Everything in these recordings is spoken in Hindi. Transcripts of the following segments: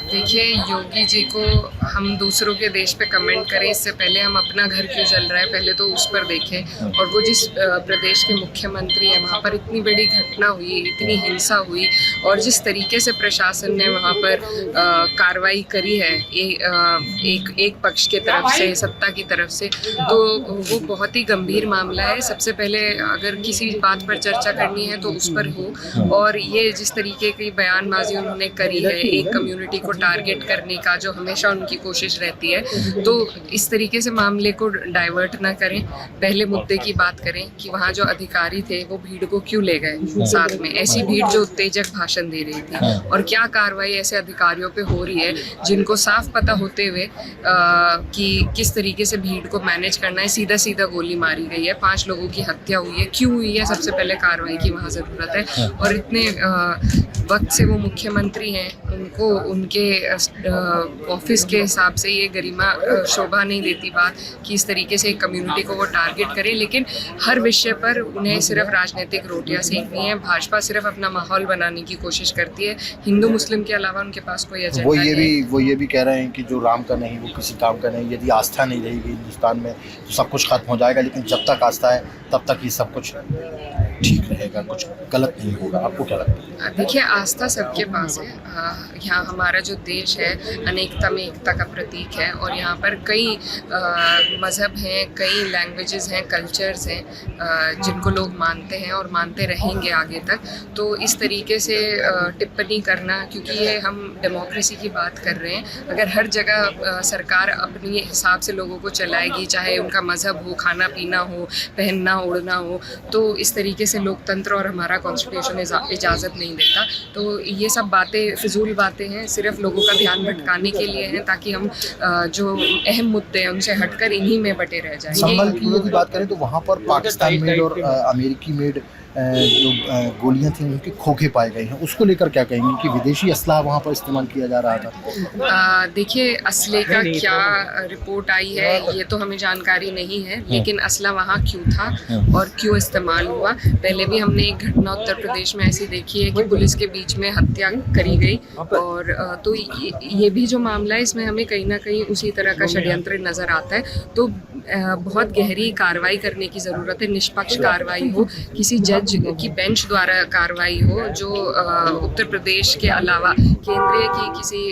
देखिए, योगी जी को हम दूसरों के देश पे कमेंट करें इससे पहले हम अपना घर क्यों जल रहा है पहले तो उस पर देखें। और वो जिस प्रदेश के मुख्यमंत्री हैं वहाँ पर इतनी बड़ी घटना हुई, इतनी हिंसा हुई और जिस तरीके से प्रशासन ने वहाँ पर कार्रवाई करी है एक पक्ष के तरफ से, सत्ता की तरफ से, तो वो बहुत ही गंभीर मामला है। सबसे पहले अगर किसी बात पर चर्चा करनी है तो उस पर हो। और ये जिस तरीके की बयानबाजी उन्होंने करी है एक कम्युनिटी को टारगेट करने का, जो हमेशा उनकी कोशिश रहती है, तो इस तरीके से मामले को डाइवर्ट ना करें। पहले मुद्दे की बात करें कि वहाँ जो अधिकारी थे वो भीड़ को क्यों ले गए साथ में, ऐसी भीड़ जो उत्तेजक भाषण दे रही थी, और क्या कार्रवाई ऐसे अधिकारियों पे हो रही है जिनको साफ पता होते हुए कि किस तरीके से भीड़ को मैनेज करना है। सीधा सीधा गोली मारी गई है, 5 लोगों की हत्या हुई है। क्यों हुई है? सबसे पहले कार्रवाई की वहाँ ज़रूरत है। और इतने वक्त से वो मुख्यमंत्री हैं, उनको उनके ऑफिस के हिसाब से ये गरिमा शोभा नहीं देती बात कि इस तरीके से एक कम्युनिटी को वो टारगेट करें। लेकिन हर विषय पर उन्हें सिर्फ राजनीतिक रोटियां सेकनी है। भाजपा सिर्फ अपना माहौल बनाने की कोशिश करती है, हिंदू मुस्लिम के अलावा उनके पास कोई एजेंडा नहीं। वो ये भी कह रहे हैं कि जो राम का नहीं वो किसी काम का नहीं। यदि आस्था नहीं रहेगी हिंदुस्तान में तो सब कुछ खत्म हो जाएगा, लेकिन जब तक आस्था है तब तक ये सब कुछ ठीक रहेगा, कुछ गलत नहीं होगा। आपको क्या लगता है? देखिए, आस्था सबके पास है। यहाँ हमारा जो देश है अनेकता में एकता का प्रतीक है, और यहाँ पर कई मज़हब हैं, कई लैंग्वेजेस हैं, कल्चर्स हैं जिनको लोग मानते हैं और मानते रहेंगे आगे तक। तो इस तरीके से टिप्पणी करना, क्योंकि ये हम डेमोक्रेसी की बात कर रहे हैं, अगर हर जगह सरकार अपने हिसाब से लोगों को चलाएगी, चाहे उनका मज़हब हो, खाना पीना हो, पहनना ओढ़ना हो, तो इस तरीके से लोकतंत्र और हमारा कॉन्स्टिट्यूशन इजाज़त नहीं देता। तो ये सब बातें फिजूल बातें हैं, सिर्फ लोगों का ध्यान भटकाने के लिए हैं, ताकि हम जो अहम मुद्दे हैं उनसे हटकर इन्हीं में बटे रह जाएं। संभल की यदि बात करें तो वहाँ पर पाकिस्तान मेड और अमेरिकी मेड जो गोलियां थी उनके खोखे पाए गए हैं, उसको लेकर क्या कहेंगे कि विदेशी असलाह वहाँ पर इस्तेमाल किया जा रहा था? देखिए, असले का क्या रिपोर्ट आई है ये तो हमें जानकारी नहीं है, लेकिन असला वहाँ क्यों था और क्यों इस्तेमाल हुआ। पहले भी हमने एक घटना उत्तर प्रदेश में ऐसी देखी है कि पुलिस के बीच में हत्या करी गई, और तो ये भी जो मामला है इसमें हमें कहीं ना कहीं उसी तरह का षड्यंत्र नज़र आता है। तो बहुत गहरी कार्रवाई करने की ज़रूरत है, निष्पक्ष कार्रवाई हो, किसी जज की बेंच द्वारा कार्रवाई हो, जो उत्तर प्रदेश के अलावा केंद्रीय की किसी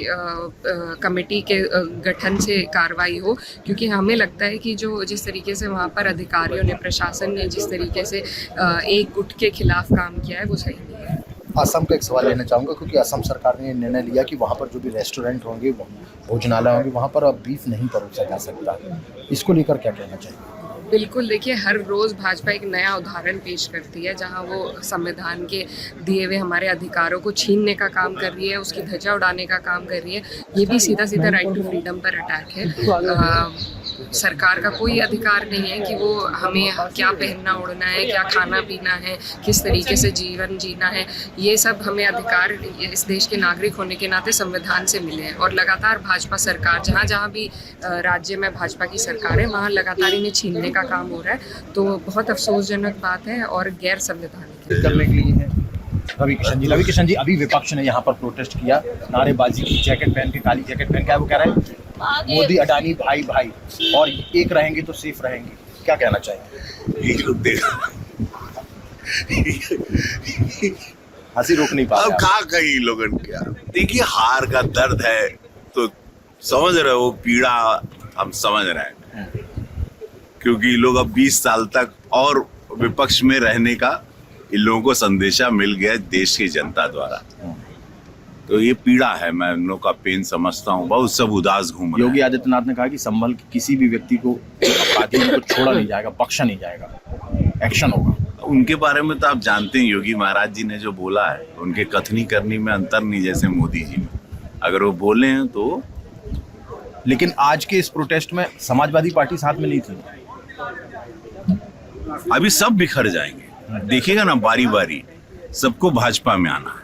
कमेटी के गठन से कार्रवाई हो। क्योंकि हमें लगता है कि जो जिस तरीके से वहाँ पर अधिकारियों ने, प्रशासन ने जिस तरीके से एक गुट के खिलाफ काम किया है वो सही नहीं है। असम का एक सवाल लेना चाहूँगा, क्योंकि असम सरकार ने निर्णय लिया कि वहाँ पर जो भी रेस्टोरेंट होंगे, भोजनालय होंगे, वहाँ पर अब बीफ नहीं परोसा जा सकता। इसको लेकर क्या कहना चाहिए? बिल्कुल, देखिए, हर रोज़ भाजपा एक नया उदाहरण पेश करती है जहां वो संविधान के दिए हुए हमारे अधिकारों को छीनने का काम कर रही है, उसकी ध्वजा उड़ाने का काम कर रही है। ये भी सीधा सीधा राइट टू फ्रीडम पर अटैक है। सरकार का कोई अधिकार नहीं है कि वो हमें क्या पहनना ओढ़ना है, क्या खाना पीना है, किस तरीके से जीवन जीना है। ये सब हमें अधिकार इस देश के नागरिक होने के नाते संविधान से मिले हैं। और लगातार भाजपा सरकार, जहाँ जहाँ भी राज्य में भाजपा की सरकार है, वहाँ लगातार इन्हें छीनने का काम हो रहा है। तो बहुत अफसोसजनक बात है और गैर संवैधानिक करने के लिए है। रवि किशन जी, अभी विपक्ष ने यहाँ पर प्रोटेस्ट किया, नारेबाजी की, जैकेट पहन के, काली जैकेट पहन के। वो कह रहे हैं मोदी अडानी भाई भाई, और एक रहेंगे तो सेफ रहेंगे। क्या कहना चाहिए? हंसी रोक नहीं पा रहे। अब कहा कहीं लोगन क्या, देखिए, हार का दर्द है तो समझ रहे हो, पीड़ा हम समझ रहे हैं, क्योंकि लोग अब 20 साल तक और विपक्ष में रहने का इन लोगों को संदेशा मिल गया देश की जनता द्वारा। तो ये पीड़ा है, मैं इन लोगों का पेन समझता हूँ। बहुत सब उदास घूम रहे हैं। योगी आदित्यनाथ ने कहा कि संभल के किसी भी व्यक्ति को, अपराधी को छोड़ा नहीं जाएगा, बख्शा नहीं जाएगा, एक्शन होगा। उनके बारे में तो आप जानते हैं, योगी महाराज जी ने जो बोला है, उनके कथनी करनी में अंतर नहीं जैसे मोदी जी में। अगर वो बोले हैं तो। लेकिन आज के इस प्रोटेस्ट में समाजवादी पार्टी साथ में नहीं थी। अभी सब बिखर जाएंगे, देखिएगा ना, बारी बारी सबको भाजपा में आना है।